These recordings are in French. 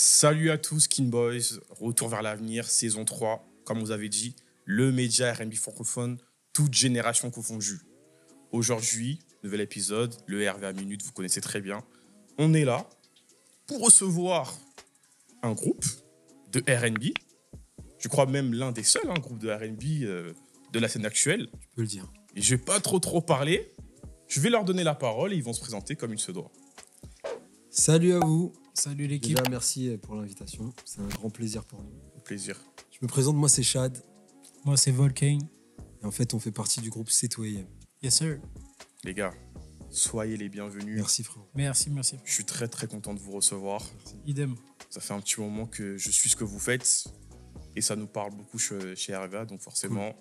Salut à tous, Skin Boys, retour vers l'avenir, saison 3, comme vous avez dit, le média R&B francophone, toute génération confondue. Aujourd'hui, nouvel épisode, le RV minute, vous connaissez très bien. On est là pour recevoir un groupe de R&B, je crois même l'un des seuls groupes de R&B de la scène actuelle. Tu peux le dire. Et je vais pas trop parler, je vais leur donner la parole et ils vont se présenter comme il se doit. Salut à vous. Salut l'équipe. Déjà, merci pour l'invitation. C'est un grand plaisir pour nous. Au plaisir. Je me présente, moi c'est Chad. Moi c'est Volcane. Et en fait, on fait partie du groupe C2AM. Yes sir. Les gars, soyez les bienvenus. Merci frérot. Merci. Je suis très content de vous recevoir. Idem. Ça fait un petit moment que je suis ce que vous faites et ça nous parle beaucoup chez RVA, donc forcément,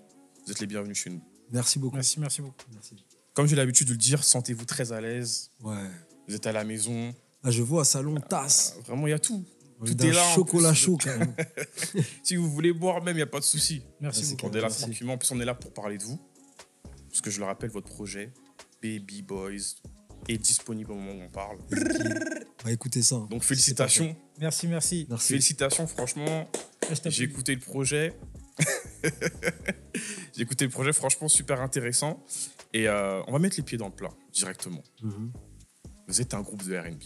Vous êtes les bienvenus chez nous. Merci beaucoup. Merci beaucoup. Merci. Comme j'ai l'habitude de le dire, sentez-vous très à l'aise. Ouais. Vous êtes à la maison. Là, je vois salon, tasse. Vraiment, il y a tout. Tout D'un est là. chocolat chaud, carrément. Si vous voulez boire même, il n'y a pas de souci. Merci Merci, beaucoup. On est là Merci. tranquillement. En plus, on est là pour parler de vous. Parce que je le rappelle, votre projet, Baby Boys, est disponible au moment où on parle. Va écouter ça. Donc, félicitations. Merci. Merci. Félicitations, franchement. J'ai écouté le projet. J'ai écouté le projet, franchement, super intéressant. Et on va mettre les pieds dans le plat, directement. Mhm. Vous êtes un groupe de R&B.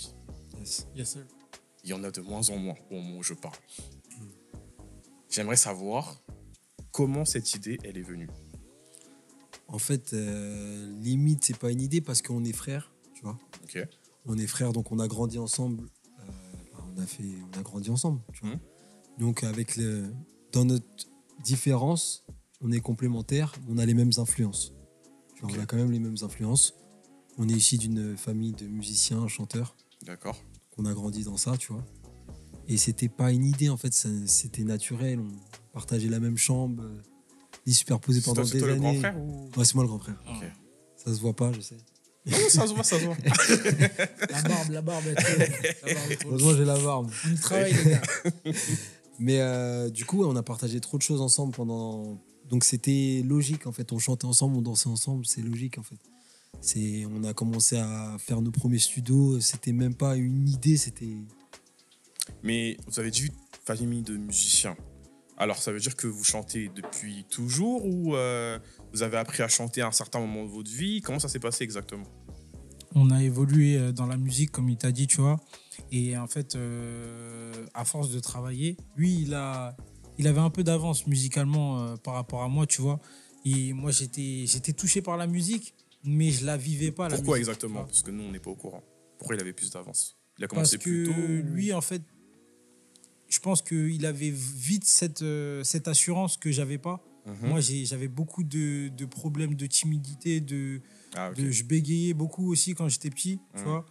Yes. Yes sir. Il y en a de moins en moins au moment où je parle. J'aimerais savoir comment cette idée, elle est venue. En fait, limite, c'est pas une idée parce qu'on est frères, tu vois. Ok. On est frères, donc on a grandi ensemble. On a grandi ensemble, tu vois. Mhm. Donc dans notre différence, on est complémentaires, on a les mêmes influences. Tu vois, Ok. On a quand même les mêmes influences. On est issus d'une famille de musiciens, chanteurs. D'accord. On a grandi dans ça, tu vois. Et c'était pas une idée, en fait, c'était naturel. On partageait la même chambre, lit superposé C'est pendant toi, c'est des toi le grand années. frère ou... Ouais, c'est moi le grand frère. Ok. Ça se voit pas, je sais. Non, ça se voit, ça se voit. La barbe est trop. Heureusement, j'ai la barbe. On y travaille les gars. Mais du coup, on a partagé trop de choses ensemble pendant. Donc c'était logique en fait. On chantait ensemble, on dansait ensemble, c'est logique en fait. On a commencé à faire nos premiers studios. C'était même pas une idée, c'était. Mais vous avez dit famille de musiciens. Alors, ça veut dire que vous chantez depuis toujours ou vous avez appris à chanter à un certain moment de votre vie? Comment ça s'est passé exactement? On a évolué dans la musique comme il t'a dit, tu vois. Et en fait, à force de travailler, lui, il avait un peu d'avance musicalement par rapport à moi, tu vois. Et moi, j'étais touché par la musique, mais je la vivais pas. La Pourquoi musique, exactement? tu vois. Parce que nous, on n'est pas au courant. Pourquoi il avait plus d'avance? Il a Parce commencé que plus tôt lui, en fait, je pense qu'il avait vite cette assurance que j'avais pas. Mhm. Moi, j'avais beaucoup de problèmes de timidité, Ah, ok. je bégayais beaucoup aussi quand j'étais petit, tu Mhm. vois.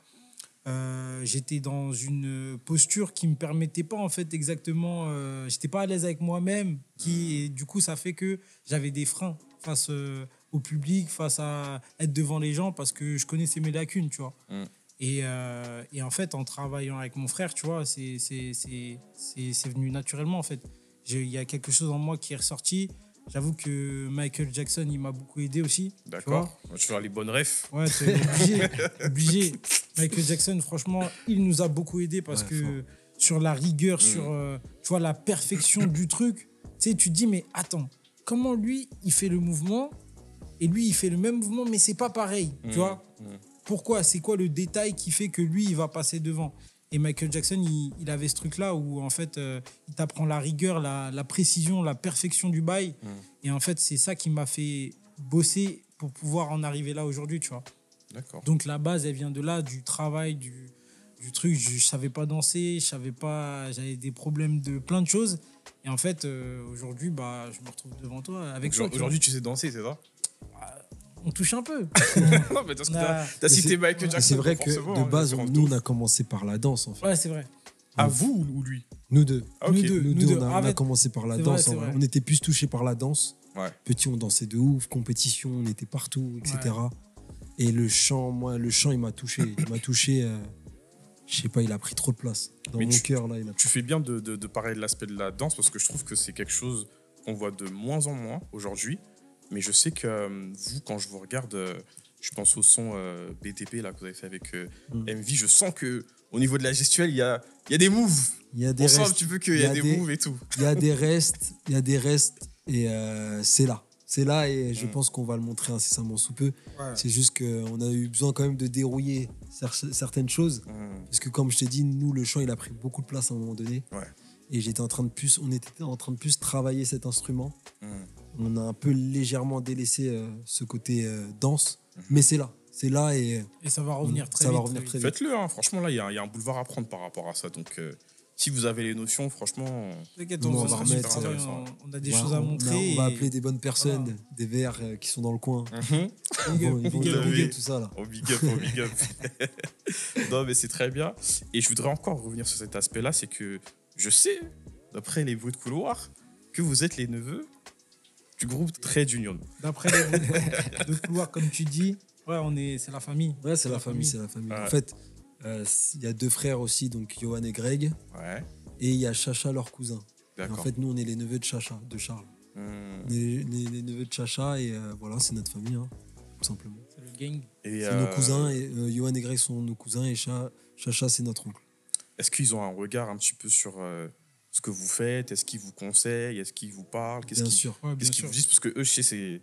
J'étais dans une posture qui me permettait pas en fait exactement. J'étais pas à l'aise avec moi-même, et du coup ça fait que j'avais des freins face au public, face à être devant les gens parce que je connaissais mes lacunes, tu vois. Mhm. Et en fait, en travaillant avec mon frère, tu vois, c'est venu naturellement en fait. Il y a quelque chose en moi qui est ressorti. J'avoue que Michael Jackson, il m'a beaucoup aidé aussi. tu D'accord. Je vais faire les bonnes refs. Ouais, t'es obligé. Michael Jackson, franchement, il nous a beaucoup aidé parce Ouais, que sur la rigueur, sur tu vois, la perfection du truc, tu sais, tu te dis, mais attends, comment lui, il fait le mouvement et lui, il fait le même mouvement, mais c'est pas pareil, tu vois. Pourquoi? C'est quoi le détail qui fait que lui, il va passer devant? Et Michael Jackson, il avait ce truc-là où, en fait, il t'apprend la rigueur, la précision, la perfection du bail. Et en fait, c'est ça qui m'a fait bosser pour pouvoir en arriver là aujourd'hui, tu vois. D'accord. Donc, la base, elle vient de là, du travail, du truc. Je savais pas danser, j'avais des problèmes de plein de choses. Et en fait, aujourd'hui, bah, je me retrouve devant toi avec toi. tu vois. Aujourd'hui, tu sais danser, c'est ça? On touche un peu. Non, mais parce que On a- t'as cité Michael Et Jackson. c'est vrai donc que forcément, de base, référence nous, de on a ouf. commencé par la danse en fait. Ouais, c'est vrai. À vous ou lui? Nous deux. Ah, ok. Nous deux. Nous deux, on a Arrête. commencé par la C'est danse. vrai, en c'est vrai. vrai. On était plus touchés par la danse. Ouais. Petit, on dansait de ouf, compétition, on était partout, etc. Et le chant, il m'a touché. Il m'a touché, je sais pas, il a pris trop de place. Dans Mais mon cœur, là, Tu fais bien de parler de l'aspect de la danse parce que je trouve que c'est quelque chose qu'on voit de moins en moins aujourd'hui. Mais je sais que vous, quand je vous regarde, Je pense au son BTP là, que vous avez fait avec Mm. MV. Je sens qu'au niveau de la gestuelle, il y a des moves. Il y a des On sent un restes. petit peu qu'il y a des moves et tout. Il y a des restes. Il y a des restes. Et c'est là. C'est là et je pense qu'on va le montrer incessamment sous peu. Ouais. C'est juste qu'on a eu besoin quand même de dérouiller certaines choses. Parce que comme je t'ai dit, nous, le chant, il a pris beaucoup de place à un moment donné. Ouais. Et on était en train de plus travailler cet instrument. Mm. On a un peu légèrement délaissé ce côté danse. Mais c'est là. C'est là et Et ça va revenir très ça vite. va revenir très vite. Faites-le, hein. Franchement, là, il y a un boulevard à prendre par rapport à ça. Donc, si vous avez les notions, franchement, T'inquiète, Nous, on on va va remettre. remettre, On a des on va- choses à on a- montrer. On va et- appeler des bonnes personnes, Voilà. des VR qui sont dans le coin. mhm. Big up, Ils vont big up. Vous bouger avez- tout ça là. Au big up, au big up. Non, mais c'est très bien. Et je voudrais encore revenir sur cet aspect-là, c'est que je sais, d'après les bruits de couloir, que vous êtes les neveux du groupe Trade Union. D'après les bruits de couloir, comme tu dis, c'est la famille. Ouais, c'est la famille, c'est la famille. Ouais. En fait, il y a deux frères aussi, donc Johan et Greg, Ouais, et il y a Chacha, leur cousin. Et en d'accord. fait, nous, on est les neveux de Chacha, de Charles. Hmm. On est les neveux de Chacha et voilà, c'est notre famille, hein, tout simplement. C'est le gang. Et, C'est nos cousins, et Johan et Greg sont nos cousins et Chacha, c'est notre oncle. Est-ce qu'ils ont un regard un petit peu sur ce que vous faites? Est-ce qu'ils vous conseillent? Est-ce qu'ils vous parlent? Bien sûr. Ouais, bien Qu'est-ce qu'ils sûr. vous disent? Parce que eux, je sais,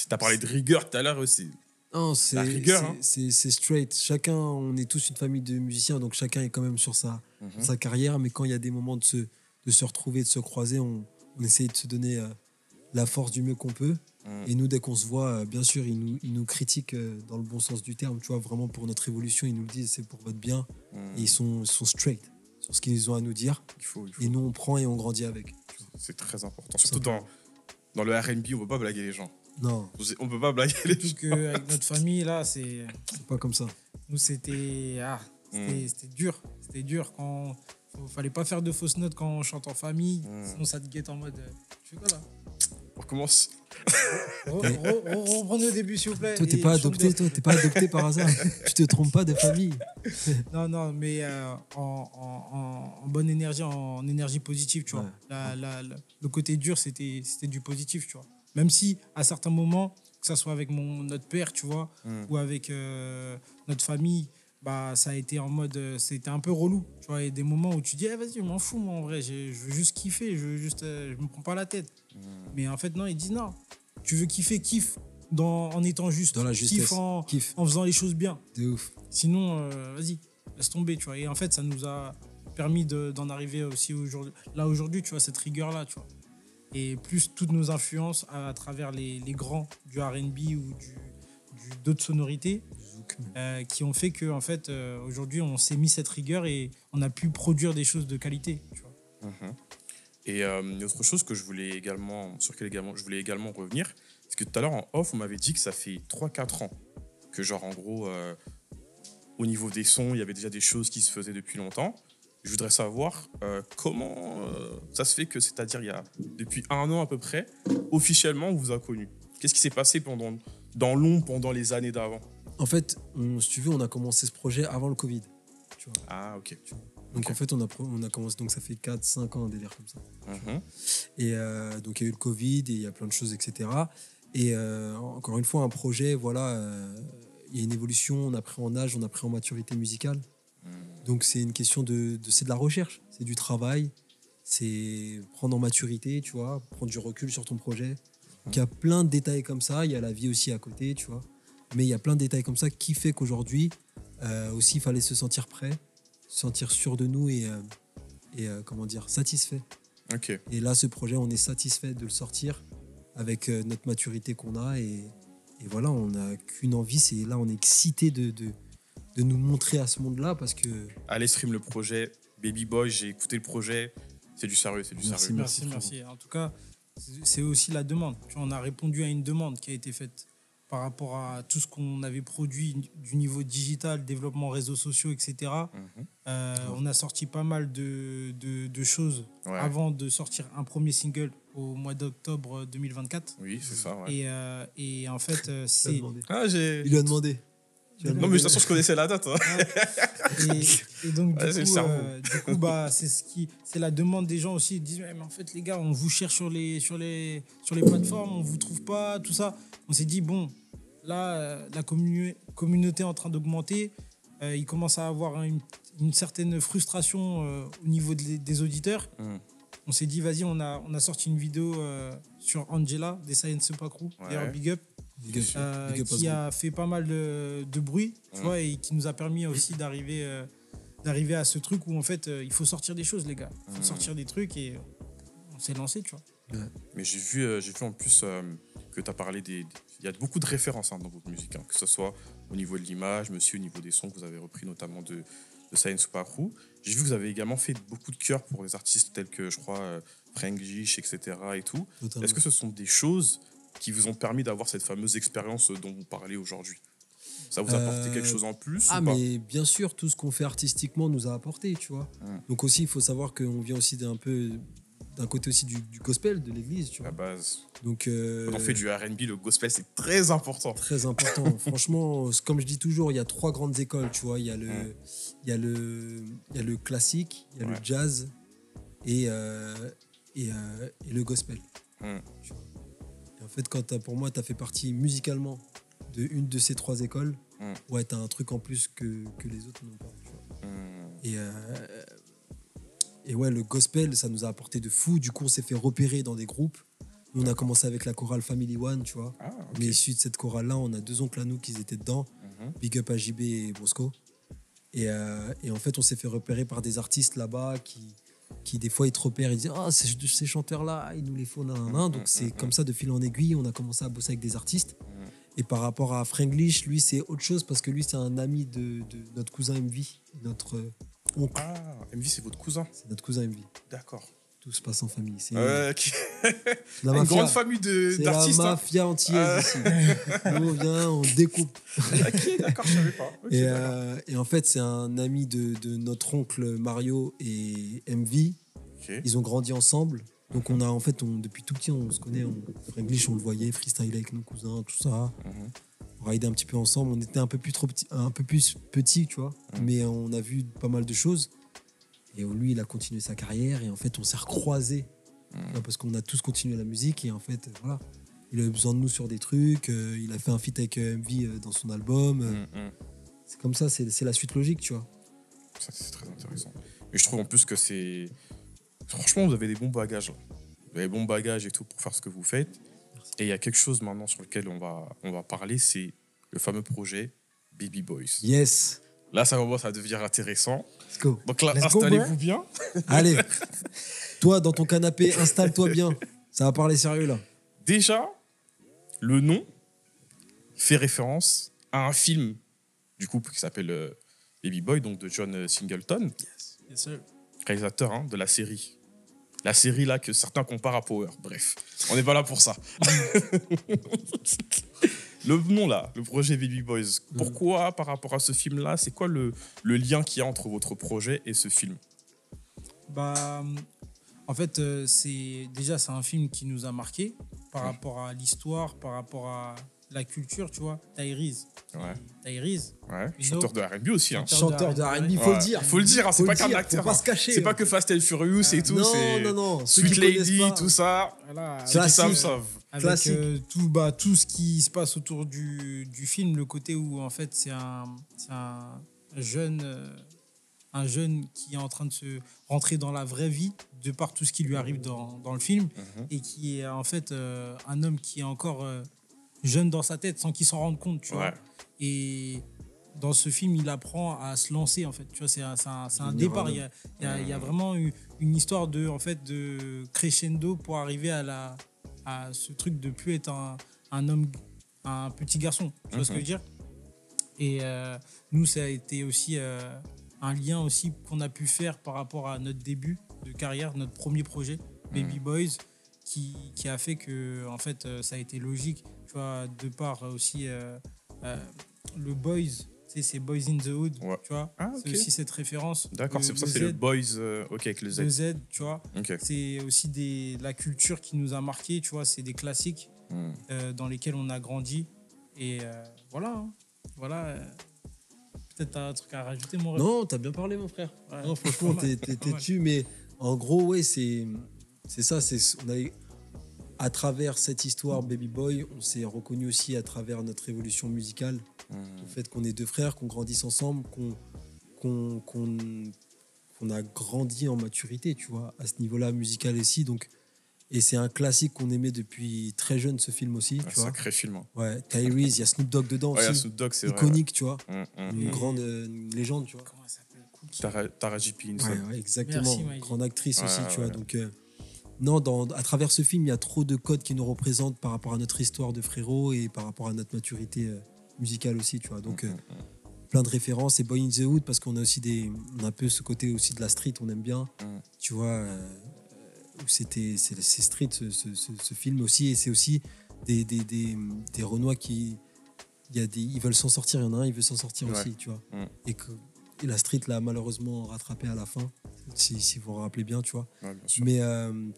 t'as parlé de rigueur tout à l'heure, eux, c'est... Non, La rigueur, hein. c'est straight. Chacun, on est tous une famille de musiciens, donc chacun est quand même sur sa carrière. Mais quand il y a des moments de se retrouver, de se croiser, on essaye de se donner la force du mieux qu'on peut. Mhm. Et nous, dès qu'on se voit, bien sûr, ils nous critiquent dans le bon sens du terme. Tu vois, vraiment pour notre évolution, ils nous le disent, c'est pour votre bien. Hmm. Et ils sont straight sur ce qu'ils ont à nous dire. Il faut. Et nous, on prend et on grandit avec. C'est très important. Surtout dans le R&B, on ne peut pas blaguer les gens. Non, On ne peut pas blaguer les Surtout gens. qu'avec notre famille, là, c'est. c'est pas comme ça. Nous, c'était. C'était dur. C'était dur quand. Fallait pas faire de fausses notes quand on chante en famille. Sinon, ça te guette en mode. Tu fais quoi là? On recommence. Reprenez au début, s'il vous plaît. Toi, t'es et pas chante adopté, bien. toi, t'es pas adopté par hasard. Tu te trompes pas de famille. Non, mais en bonne énergie, en énergie positive, tu vois. Ouais. Le côté dur, c'était du positif, tu vois. Même si, à certains moments, que ça soit avec notre père, tu vois, ou avec notre famille, bah, ça a été en mode... c'était un peu relou, tu vois. Il y a des moments où tu dis, eh, vas-y, je m'en fous, moi, en vrai. Je veux juste kiffer, je me prends pas la tête. Mais en fait, non, ils disent, non, tu veux kiffer, kiffe en étant juste. Dans la justesse. Kiffe en Kiffe. faisant les choses bien. De ouf. Sinon, vas-y, laisse tomber, tu vois. Et en fait, ça nous a permis d'en arriver aussi aujourd'hui, tu vois, cette rigueur-là, tu vois. Et plus toutes nos influences à travers les grands du R&B ou d'autres sonorités qui ont fait que, en fait, aujourd'hui, on s'est mis cette rigueur et on a pu produire des choses de qualité, tu vois. Et une autre chose que sur laquelle également, je voulais également revenir, c'est que tout à l'heure en off, on m'avait dit que ça fait 3-4 ans que genre en gros, au niveau des sons, il y avait déjà des choses qui se faisaient depuis longtemps. Je voudrais savoir comment ça se fait que, c'est-à-dire il y a depuis 1 an à peu près, officiellement on vous a connus. Qu'est-ce qui s'est passé dans l'ombre pendant les années d'avant? En fait, si tu veux, on a commencé ce projet avant le Covid. Tu vois. Ah, ok. Donc Ok. en fait, on a commencé, donc ça fait 4-5 ans, un délire comme ça. Mhm. Et donc il y a eu le Covid et il y a plein de choses, etc. Et encore une fois, un projet, voilà, il y a une évolution, on a pris en âge, on a pris en maturité musicale. Donc c'est une question c'est de la recherche, c'est du travail, c'est prendre en maturité, tu vois, prendre du recul sur ton projet. Donc il y a plein de détails comme ça, il y a la vie aussi à côté, tu vois. Mais il y a plein de détails comme ça qui fait qu'aujourd'hui, aussi, il fallait se sentir prêt, se sentir sûr de nous et comment dire, satisfait. Ok. Et là, ce projet, on est satisfait de le sortir avec notre maturité qu'on a. Et voilà, on n'a qu'une envie, c'est là, on est excité de nous montrer à ce monde-là parce que... Allez stream le projet, Baby Boy, j'ai écouté le projet, c'est du sérieux, c'est du Merci, sérieux. Merci. En tout cas, c'est aussi la demande. Tu vois, on a répondu à une demande qui a été faite par rapport à tout ce qu'on avait produit du niveau digital, développement réseaux sociaux, etc. On a sorti pas mal de choses Ouais. avant de sortir un premier single au mois d'octobre 2024. Oui, c'est ça, ouais. Et en fait, Il lui a c'est... demandé. Ah, Il lui a demandé. Non, mais de toute façon, je connaissais la date. Hein. Et donc, Ouais, c'est le cerveau. du coup, bah, c'est la demande des gens aussi. Ils disent, mais en fait, les gars, on vous cherche sur les plateformes, on vous trouve pas, tout ça. On s'est dit, bon, là, la communauté est en train d'augmenter. Il commence à avoir une certaine frustration au niveau des auditeurs. On s'est dit, vas-y, on a sorti une vidéo sur Angela, des Science Pas Crew, d'ailleurs, big up, qui a fait pas mal de bruit, tu vois, et qui nous a permis aussi d'arriver à ce truc où, en fait, il faut sortir des choses, les gars. Il faut sortir des trucs et on s'est lancé, tu vois. Mais j'ai vu en plus que tu as parlé il y a beaucoup de références dans votre musique, que ce soit au niveau de l'image, mais aussi au niveau des sons que vous avez repris, notamment de Science Pas Crew. J'ai vu que vous avez également fait beaucoup de chœurs pour des artistes tels que, je crois, Franglish, etc. et tout. Totalement. Est-ce que ce sont des choses qui vous ont permis d'avoir cette fameuse expérience dont vous parlez aujourd'hui? Ça vous a apporté quelque chose en plus ou pas? Mais bien sûr, tout ce qu'on fait artistiquement nous a apporté, tu vois. Donc aussi, il faut savoir qu'on vient aussi d'un côté aussi du gospel, de l'église, tu vois. La base. Donc, quand on fait du R&B, le gospel, c'est très important. Très important. Franchement, comme je dis toujours, il y a 3 grandes écoles, tu vois. Il y a le classique, il y a le jazz et le gospel. Tu vois. Et en fait, pour moi, tu as fait partie musicalement d'une de ces 3 écoles. Ouais, tu as un truc en plus que les autres n'ont pas. Tu vois. Et ouais, le gospel, ça nous a apporté de fou. Du coup, on s'est fait repérer dans des groupes. On a commencé avec la chorale Family One, tu vois. On est issu de cette chorale-là. On a 2 oncles à nous qui étaient dedans. Big up à JB et Bosco. Et en fait, on s'est fait repérer par des artistes là-bas qui des fois, ils te repèrent. Ils disent « Ah, ces chanteurs-là, il nous les faut. » Donc, c'est comme ça, de fil en aiguille, on a commencé à bosser avec des artistes. Et par rapport à Franglish, lui, c'est autre chose parce que lui, c'est un ami de notre cousin MV, notre oncle. Ah, MV, c'est votre cousin? C'est notre cousin MV. D'accord. Tout se passe en famille. C'est une grande famille d'artistes. C'est la mafia entière ici. Nous, on vient, on découpe. Ok, d'accord, je savais pas. Et en fait, c'est un ami de notre oncle Mario et MV. Ils ont grandi ensemble. Donc, depuis tout petit, on se connaît. Franglish, on le voyait, freestyle avec nos cousins, tout ça. On raidait un petit peu ensemble. On était un peu plus petits, tu vois. Mais on a vu pas mal de choses. Et lui, il a continué sa carrière. Et en fait, on s'est recroisés. Parce qu'on a tous continué la musique. Et en fait, voilà. Il a eu besoin de nous sur des trucs. Il a fait un feat avec MV dans son album. C'est comme ça, c'est la suite logique, tu vois. Ça, c'est très intéressant. Et je trouve en plus que c'est... Franchement, vous avez des bons bagages. Là. Vous avez des bons bagages et tout pour faire ce que vous faites. Merci. Et il y a quelque chose maintenant sur lequel on va parler, c'est le fameux projet Baby Boys. Yes. Là, ça commence à devenir intéressant. Let's go. Donc là, installez-vous bien. Allez. Toi, dans ton canapé, installe-toi bien. Ça va parler sérieux, là. Déjà, le nom fait référence à un film du couple qui s'appelle Baby Boy, donc de John Singleton. Yes, sir. Réalisateur de la série. La série là que certains comparent à Power. Bref, on n'est pas là pour ça. Le nom là, le projet Baby Boys. Pourquoi par rapport à ce film là, c'est quoi le lien qu'il y a entre votre projet et ce film? En fait, c'est un film qui nous a marqué par rapport à l'histoire, par rapport à la culture, tu vois. Tyrese. Tyrese. Ouais. Chanteur de R&B aussi. Chanteur de R&B, il faut le dire. Il faut le dire, c'est pas qu'un acteur. Faut pas se cacher. C'est pas que Fast and Furious et tout. Non. Sweet Lady, tout ça. Voilà. Ceux qui savent. Avec tout ce qui se passe autour du film, le côté où en fait c'est un jeune qui est en train de se rentrer dans la vraie vie de par tout ce qui lui arrive dans le film et qui est en fait un homme qui est encore jeune dans sa tête sans qu'il s'en rende compte, tu vois. Et dans ce film, il apprend à se lancer, en fait. Tu vois, c'est un départ. Il y a vraiment une histoire de crescendo pour arriver à ce truc de plus être un homme, un petit garçon. Tu vois ce que je veux dire? Et nous, ça a été aussi un lien aussi qu'on a pu faire par rapport à notre début de carrière, notre premier projet, Baby Boys, qui a fait que, en fait, ça a été logique. Tu vois, de par aussi le Boys, c'est Boys in the Hood, tu vois. C'est aussi cette référence. D'accord, c'est pour ça, c'est le Boys, avec le Z. Le Z, tu vois. C'est aussi la culture qui nous a marqué, tu vois. C'est des classiques dans lesquels on a grandi. Et voilà. Peut-être t'as un truc à rajouter, mon rêve. Non, t'as bien parlé, mon frère. Ouais, non, franchement, t'es dessus, mais en gros, ouais, c'est ça. à travers cette histoire Baby Boy, on s'est reconnu aussi à travers notre évolution musicale. Le fait qu'on est deux frères, qu'on grandisse ensemble, qu'on a grandi en maturité, tu vois, à ce niveau-là musical aussi. Donc, et c'est un classique qu'on aimait depuis très jeune, ce film aussi. Tu vois. Sacré film. Hein. Ouais, Tyrese, il y a Snoop Dogg dedans Ouais, il y a aussi. Snoop Dogg, c'est iconique, vrai. tu vois. Une grande légende, tu vois. Comment elle s'appelle? Cookie. Taraji P. Henson. Ouais, exactement. Merci, Maïdi. Grande actrice aussi, Ouais, tu vois. ouais. Donc, non, à travers ce film, il y a trop de codes qui nous représentent par rapport à notre histoire de frérot et par rapport à notre maturité musicale aussi, tu vois. Donc, plein de références. Et Boy in the Hood, parce qu'on a aussi on a un peu ce côté aussi de la street, on aime bien. Tu vois, où c'est street, ce film aussi. Et c'est aussi des Renois qui... ils veulent s'en sortir, il y en a un, il veut s'en sortir aussi, tu vois. Et la street l'a malheureusement rattrapé à la fin, si vous vous rappelez bien, tu vois. Ouais, bien sûr. Mais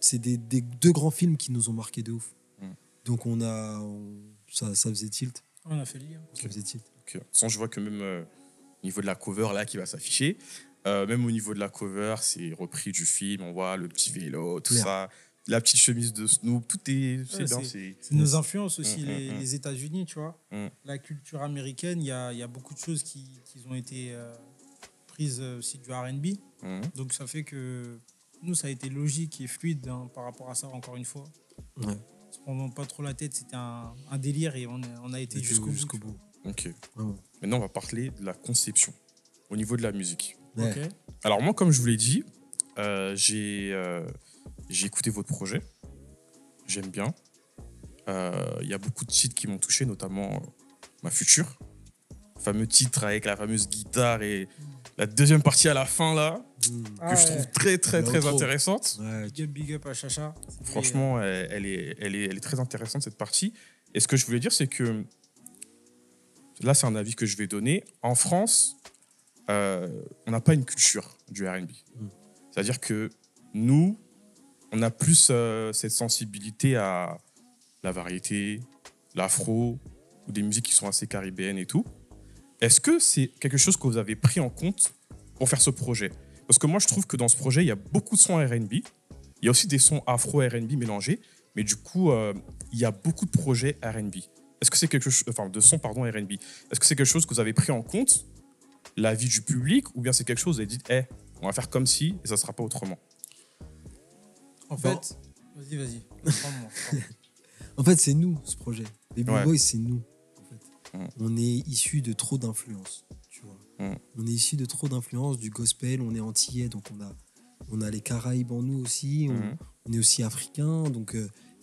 c'est des deux grands films qui nous ont marqué de ouf. Donc ça faisait tilt. On a fait le lien. Ça faisait tilt. Ok. De toute façon, je vois que même au niveau de la cover là qui va s'afficher, même au niveau de la cover, c'est repris du film. On voit le petit vélo, tout Clair. ça, la petite chemise de Snoop, tout est. C'est Ouais, bien. C'est nos influences aussi, Mm, mm, les États-Unis, tu vois. Mm. La culture américaine, il y a beaucoup de choses qui ont été prises aussi du R&B. Donc ça fait que nous, ça a été logique et fluide par rapport à ça, encore une fois. Ouais. On se prend pas trop la tête, c'était un délire et on a été jusqu'au bout. Ok. Vraiment. Maintenant, on va parler de la conception au niveau de la musique. Ouais. Ok. Alors moi, comme je vous l'ai dit, j'ai écouté votre projet. J'aime bien. Il y a beaucoup de titres qui m'ont touché, notamment Ma Future. Le fameux titre avec la fameuse guitare et la deuxième partie à la fin, là, que je trouve très, très, très L'outro. intéressante. Ouais. Big up à Chacha. Franchement, elle est très intéressante, cette partie. Et ce que je voulais dire, c'est que là, c'est un avis que je vais donner. En France, on n'a pas une culture du R&B. C'est-à-dire que nous, on a plus cette sensibilité à la variété, l'afro, ou des musiques qui sont assez caribéennes et tout. Est-ce que c'est quelque chose que vous avez pris en compte pour faire ce projet? Parce que moi, je trouve que dans ce projet, il y a beaucoup de sons R&B. Il y a aussi des sons afro-R&B mélangés. Mais du coup, il y a beaucoup de projets R&B. Est-ce que c'est quelque chose... Enfin, de sons, pardon, R&B. Est-ce que c'est quelque chose que vous avez pris en compte, l'avis du public, ou bien c'est quelque chose où vous avez dit, on va faire comme si, et ça ne sera pas autrement? En fait, vas-y. Prends-moi. En fait, c'est nous, ce projet. Baby Ouais. Boy, c'est nous. En fait. On est issus de trop d'influences. Tu vois. On est issus de trop d'influences, du gospel, on est antillais, donc on a les Caraïbes en nous aussi, on est aussi africains, donc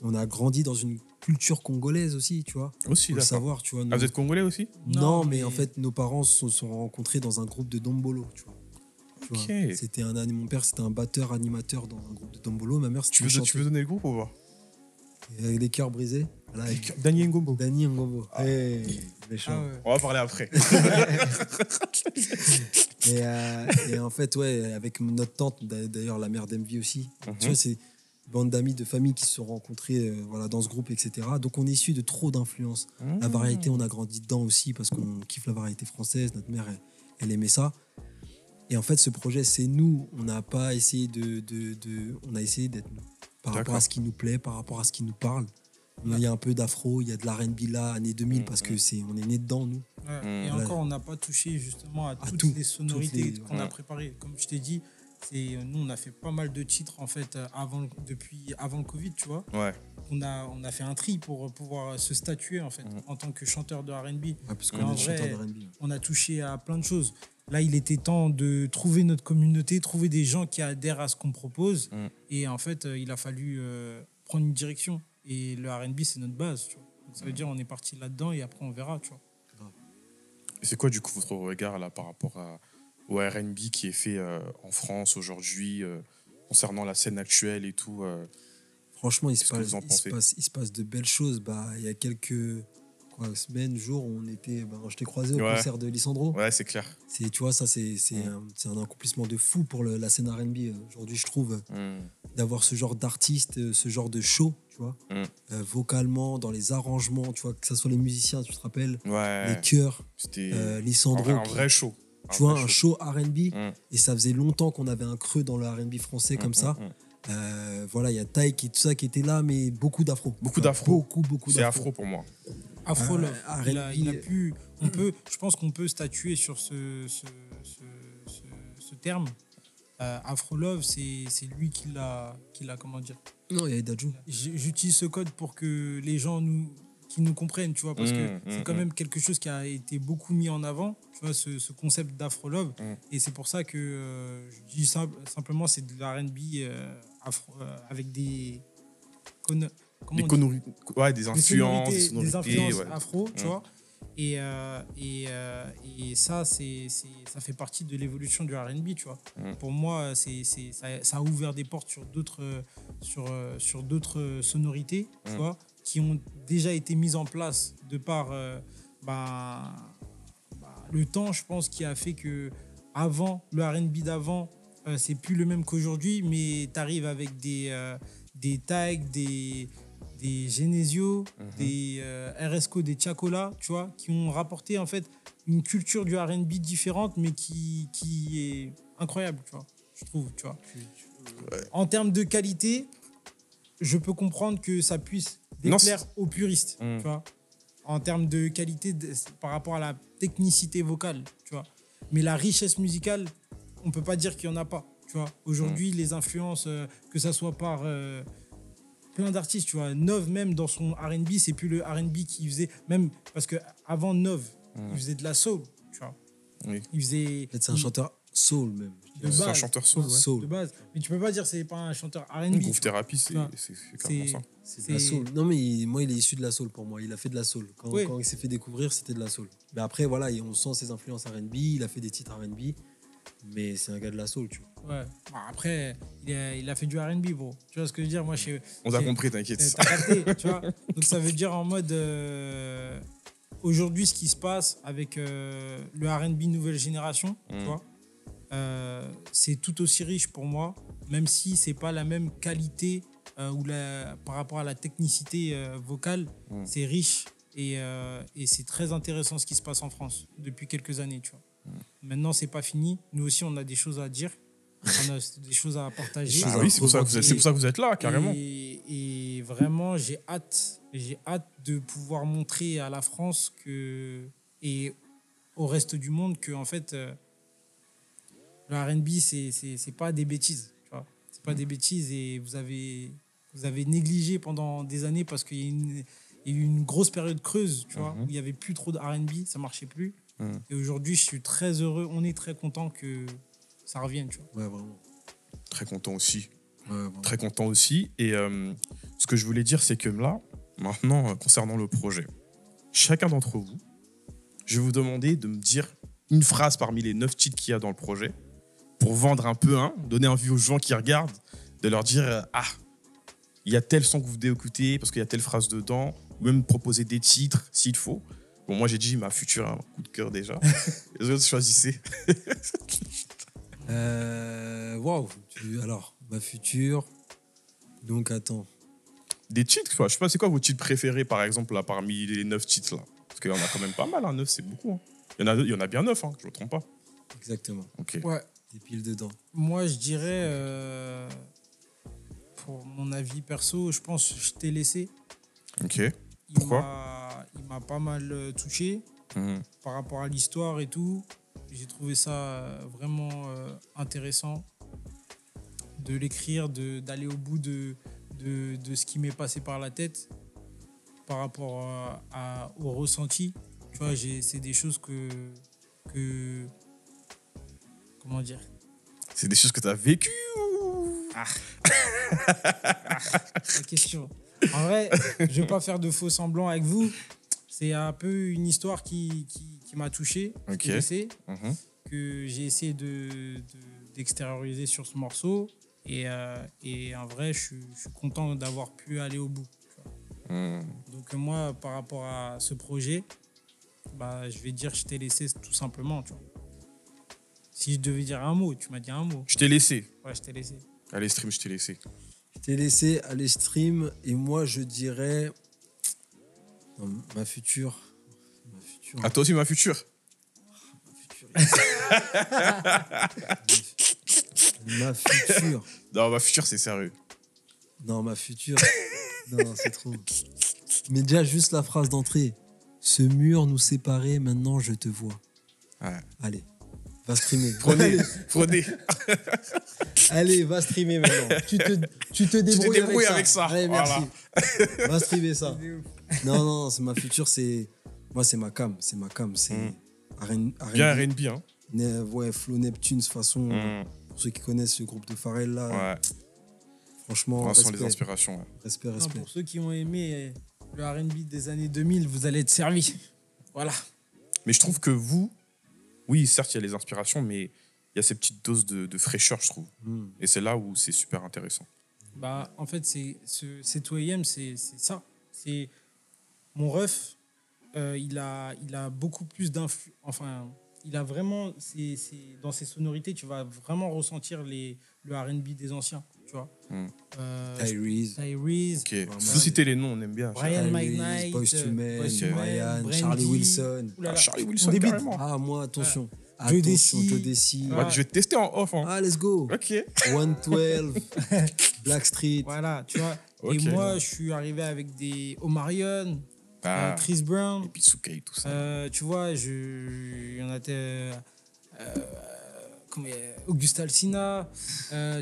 on a grandi dans une culture congolaise aussi, tu vois. Aussi, Faut le d'accord. savoir, tu vois. Ah, vous êtes congolais aussi? Non, Non, mais mais- en fait, nos parents se sont rencontrés dans un groupe de Dombolo, tu vois. Tu Ok. vois. C'était mon père, c'était un batteur animateur dans un groupe de Dombolo. Ma mère, c'était Tu une veux chanteuse. donner le groupe ou pas? Avec les cœurs brisés. Voilà, avec Daniel Ngombo. Dany Ngombo. Méchant. Ah ouais. On va parler après. Et en fait, ouais, avec notre tante, d'ailleurs la mère d'Envy aussi, tu vois, c'est une bande d'amis de famille qui se sont rencontrés voilà, dans ce groupe, etc. Donc on est issus de trop d'influences. La variété, on a grandi dedans aussi parce qu'on kiffe la variété française. Notre mère, elle aimait ça. Et en fait, ce projet, c'est nous. On n'a pas essayé on a essayé d'être nous. Par rapport à ce qui nous plaît, par rapport à ce qui nous parle. Il y a un peu d'afro, il y a de l'R&B là, années 2000, parce que on est né dedans, nous. Ouais. Et Voilà. encore, on n'a pas touché justement à toutes tout. les sonorités Toutes les- qu'on a préparées. Comme je t'ai dit, nous, on a fait pas mal de titres en fait depuis avant le Covid, tu vois. Ouais. On a fait un tri pour pouvoir se statuer en fait en tant que chanteur de R&B. Ouais, parce Mais qu'on en est chanteur vrai, d'R&B. on a touché à plein de choses. Là, il était temps de trouver notre communauté, trouver des gens qui adhèrent à ce qu'on propose. Et en fait, il a fallu prendre une direction. Et le R&B, c'est notre base. Tu vois. Donc, ça veut dire on est parti là-dedans et après, on verra. Tu vois. Et c'est quoi, du coup, votre regard là par rapport au R&B qui est fait en France aujourd'hui, concernant la scène actuelle et tout Franchement, il Qu'est-ce que vous en pensez? se passe de belles choses. Il y a quelques semaines, jours, je t'ai croisé au Ouais. concert de Lissandro. Ouais, c'est clair. Tu vois, ça, c'est un accomplissement de fou pour la scène R&B. Aujourd'hui, je trouve, d'avoir ce genre d'artiste, ce genre de show, tu vois, vocalement, dans les arrangements, tu vois, que ce soit les musiciens, tu te rappelles, Ouais. les chœurs, C'était Lissandro. un vrai show. Tu vois, un show R&B. Mm. Et ça faisait longtemps qu'on avait un creux dans le R&B français comme ça. Voilà, il y a Taïk et tout ça qui était là, mais beaucoup d'afro. Beaucoup d'afro. Beaucoup C'est afro pour moi. Afro Love. R&B, Il a pu. Je pense qu'on peut statuer sur ce terme. Afro Love, c'est lui qui l'a, comment dire. Non, il y a Dadju. J'utilise ce code pour que les gens qui nous comprennent, tu vois, parce que c'est quand même quelque chose qui a été beaucoup mis en avant, tu vois, ce concept d'Afro Love. Et c'est pour ça que je dis simplement, c'est de l'R&B avec des des influences, des sonorités, ouais. afro, tu vois. Et ça, ça fait partie de l'évolution du R&B, tu vois. Pour moi, ça a ouvert des portes sur d'autres sonorités, tu vois, qui ont déjà été mises en place de par le temps, je pense, qui a fait que avant, le R&B d'avant, c'est plus le même qu'aujourd'hui, mais tu arrives avec des tags, des Genesio, des RSCO, des Chacola, tu vois, qui ont rapporté en fait une culture du R&B différente, mais qui est incroyable, tu vois, je trouve, tu vois. Ouais. En termes de qualité, je peux comprendre que ça puisse déplaire aux puristes, tu vois, en termes de qualité par rapport à la technicité vocale, tu vois. Mais la richesse musicale, on peut pas dire qu'il y en a pas, tu vois. Aujourd'hui, les influences, que ça soit par plein d'artistes, tu vois. Nov, même dans son R&B, c'est plus le R&B qu'il faisait, même parce que avant Nov, il faisait de la soul, tu vois. Oui. Il faisait. C'est un chanteur soul même. C'est un chanteur soul, ouais. De base. Mais tu peux pas dire que c'est pas un chanteur R&B. Une groove thérapie, c'est carrément ça. C'est de la soul. Non, mais moi, il est issu de la soul pour moi. Il a fait de la soul. Quand il s'est fait découvrir, c'était de la soul. Mais après, voilà, on sent ses influences R&B. Il a fait des titres R&B. Mais c'est un gars de la soul, tu vois. Ouais. Bon, après, il a fait du R&B, bro. Tu vois ce que je veux dire? Moi, on t'a compris, t'inquiète. T'as capté, tu vois. Donc, ça veut dire en mode... aujourd'hui, ce qui se passe avec le R&B nouvelle génération, tu vois, c'est tout aussi riche pour moi, même si c'est pas la même qualité par rapport à la technicité vocale, c'est riche et c'est très intéressant ce qui se passe en France depuis quelques années, tu vois. Maintenant, c'est pas fini. Nous aussi, on a des choses à dire, on a des choses à partager. Ah oui, c'est pour ça que vous êtes là, carrément. Et vraiment, j'ai hâte de pouvoir montrer à la France et au reste du monde que en fait, le R&B, c'est pas des bêtises, tu vois. C'est pas des bêtises et vous avez négligé pendant des années parce qu'il y a eu une grosse période creuse, tu vois, où il y avait plus trop de R&B, ça marchait plus. Et aujourd'hui, je suis très heureux, on est très content que ça revienne, tu vois. Ouais, vraiment. Très content aussi. Ouais, très content aussi. Et ce que je voulais dire, c'est que là, maintenant, concernant le projet, chacun d'entre vous, je vais vous demander de me dire une phrase parmi les 9 titres qu'il y a dans le projet pour vendre un peu, donner envie aux gens qui regardent, de leur dire il y a tel son que vous devez écouter parce qu'il y a telle phrase dedans, ou même proposer des titres s'il faut. Bon, moi, j'ai dit ma future, coup de cœur déjà. Les autres, choisissez. Waouh. Alors, ma future. Donc, attends. Des titres, quoi. Je sais pas, c'est quoi vos titres préférés, par exemple, là, parmi les 9 titres, là? Parce qu'il y en a quand même pas mal, 9, c'est beaucoup. Il y en a bien 9, je ne me trompe pas. Exactement. Ok. Ouais. Des piles dedans. Moi, je dirais, pour mon avis perso, je pense que je t'ai laissé. Ok. Pourquoi? Il m'a pas mal touché par rapport à l'histoire et tout. J'ai trouvé ça vraiment intéressant de l'écrire, d'aller au bout de ce qui m'est passé par la tête par rapport au ressenti. Tu vois, c'est des choses que comment dire? C'est des choses que tu as vécues La question. En vrai, je vais pas faire de faux semblants avec vous. C'est un peu une histoire qui m'a touché, okay. que j'ai essayé d'extérioriser sur ce morceau. Et en vrai, je suis content d'avoir pu aller au bout. Donc moi, par rapport à ce projet, je vais dire je t'ai laissé tout simplement. Tu vois. Si je devais dire un mot, tu m'as dit un mot. Je t'ai laissé. Ouais, je t'ai laissé. Allez, stream, je t'ai laissé. Je t'ai laissé aller stream et moi je dirais non, ma future. Ah, toi aussi ma future. Ma future. Non, ma future, c'est sérieux. Non, ma future. Non, c'est trop. Mais déjà, juste la phrase d'entrée. Ce mur nous séparait, maintenant je te vois. Ouais. Allez, va streamer. Prenez. Allez, va streamer maintenant. Tu te débrouilles avec ça. Allez, merci. Va streamer ça. Non, c'est ma future, c'est... Moi, c'est ma cam. C'est Bien R&B, hein. Ouais, Flow Neptune, de toute façon, pour ceux qui connaissent le groupe de Pharrell, là, Ouais. franchement, Ce sont respect. les inspirations. Ouais. Respect. Non, pour ceux qui ont aimé le R&B des années 2000, vous allez être servis. Voilà. Mais je trouve que vous, oui, certes, il y a les inspirations, mais il y a ces petites doses de fraîcheur, je trouve. Et c'est là où c'est super intéressant. Bah, en fait, c'est 2AM, c'est ça. C'est mon ref. Il a beaucoup plus d'influence. Enfin, il a vraiment. Dans ses sonorités, tu vas vraiment ressentir le R&B des anciens. Tu vois. Tyrese. Ok. Vous citez les noms, on aime bien. Brian Tyrese, McKnight, Boyz II Men, Boyz II Men, Brian, Brandy. Charlie Wilson. Oulala. Charlie On Wilson, débute. carrément. Ah, moi, attention. Joe Attention, Desi. Joe Desi. Ouais. Je vais te tester en off. Hein. Ah, let's go. Ok. 112, Blackstreet. Voilà, tu vois. Ok. Et moi, je suis arrivé avec des Omarion, Ah. Chris Brown. Et puis Tsukei, tout ça. Tu vois, il y en a Auguste Alsina.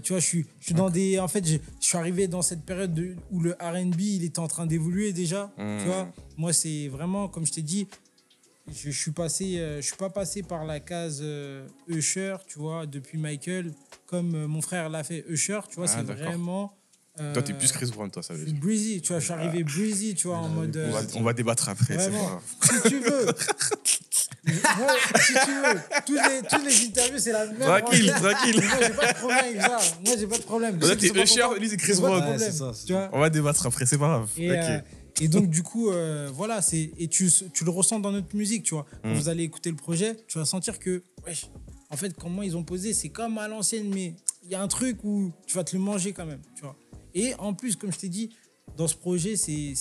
Tu vois, je suis dans des. En fait, je suis arrivé dans cette période où le R&B il était en train d'évoluer déjà. Tu vois, moi, c'est vraiment, comme je t'ai dit, je suis pas passé par la case Usher, tu vois, depuis Michael, comme mon frère l'a fait Usher. Tu vois, c'est d'accord. vraiment. Toi, t'es plus Chris Brown, toi, ça veut dire. Breezy, tu vois, je suis arrivé breezy, tu vois, en mode. On va débattre après, c'est pas Vraiment, grave. si tu veux. Ouais, si tu veux. Toutes les interviews, c'est la même. Tranquille. Moi, j'ai pas de problème avec ça. Moi, j'ai pas de problème. Toi, Ceux qui t'es sont pas Usher, contents, lui, c'est Chris j'ai pas de Brown. problème, Ouais, c'est ça. tu vois. On va débattre après, c'est pas grave. Et, Ok. et donc, du coup, voilà, et tu le ressens dans notre musique, tu vois. Quand vous allez écouter le projet, tu vas sentir que, wesh, en fait, comment ils ont posé, c'est comme à l'ancienne, mais il y a un truc où tu vas te le manger quand même, tu vois. Et en plus, comme je t'ai dit, dans ce projet, c'est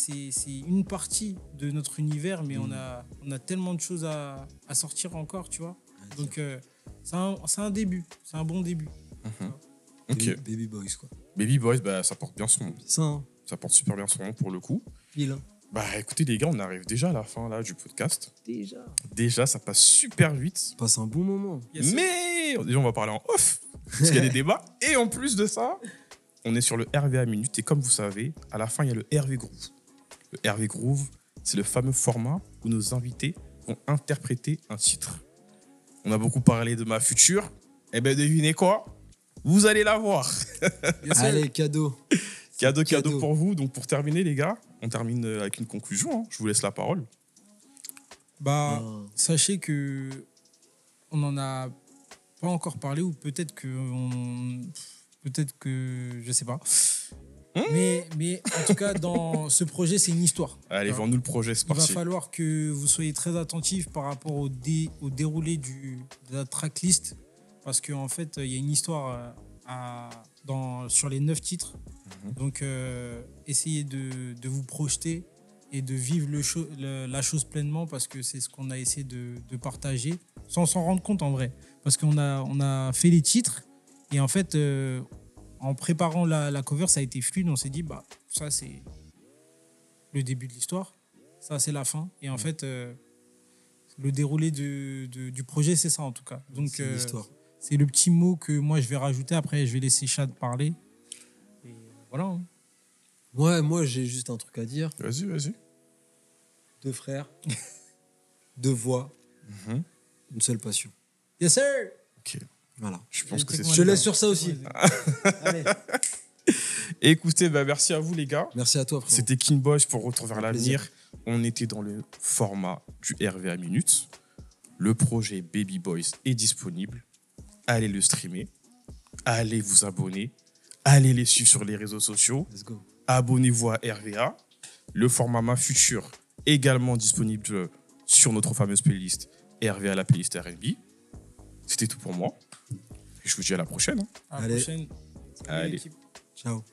une partie de notre univers, mais on a tellement de choses à sortir encore, tu vois. Donc, c'est un début, c'est un bon début. Ok. Baby Boys, quoi. Baby Boys, bah, ça porte bien son nom. C'est ça, hein. Ça porte super bien son nom pour le coup. Pile, hein. Bah écoutez les gars, on arrive déjà à la fin là, du podcast. Déjà. Déjà, ça passe super vite. On passe un bon moment. Yes. Mais déjà, on va parler en off, parce qu'il y a des débats. Et en plus de ça, on est sur le RVA Minute. Et comme vous savez, à la fin, il y a le RV Groove. Le RV Groove, c'est le fameux format où nos invités vont interpréter un titre. On a beaucoup parlé de ma future. Eh bien, devinez quoi? Vous allez la voir. Allez, cadeau. Cadeau pour vous. Donc, pour terminer, les gars, on termine avec une conclusion. Hein. Je vous laisse la parole. Bah, sachez que on n'en a pas encore parlé, ou peut-être que je sais pas. Mais en tout cas, dans ce projet, c'est une histoire. Allez, vends-nous le projet, c'est Il va parti. falloir que vous soyez très attentifs par rapport au déroulé de la tracklist, parce qu'en fait, il y a une histoire sur les 9 titres. Donc, essayez de vous projeter et de vivre la chose pleinement, parce que c'est ce qu'on a essayé de partager, sans s'en rendre compte en vrai. Parce qu'on a fait les titres, et en fait, en préparant la cover, ça a été fluide. On s'est dit, bah, ça, c'est le début de l'histoire. Ça, c'est la fin. Et en fait, le déroulé du projet, c'est ça, en tout cas. Donc, C'est l'histoire. c'est le petit mot que moi, je vais rajouter. Après, je vais laisser Chad parler. Et voilà. Hein. Moi, j'ai juste un truc à dire. Vas-y. 2 frères, 2 voix, une seule passion. Yes, sir! Ok. Voilà. Je pense que c'est Je te laisse sur ça aussi. Allez. Écoutez, bah, merci à vous, les gars. Merci à toi, frère. C'était King Boys pour Retour vers Un l'avenir. On était dans le format du RVA Minute. Le projet Baby Boys est disponible. Allez le streamer. Allez vous abonner. Allez les suivre sur les réseaux sociaux. Let's go. Abonnez-vous à RVA. Le format Ma Future également disponible sur notre fameuse playlist RVA, la playlist R&B. C'était tout pour moi. Et je vous dis à la prochaine. hein. À la Allez. prochaine. Salut, Allez. l'équipe. Ciao.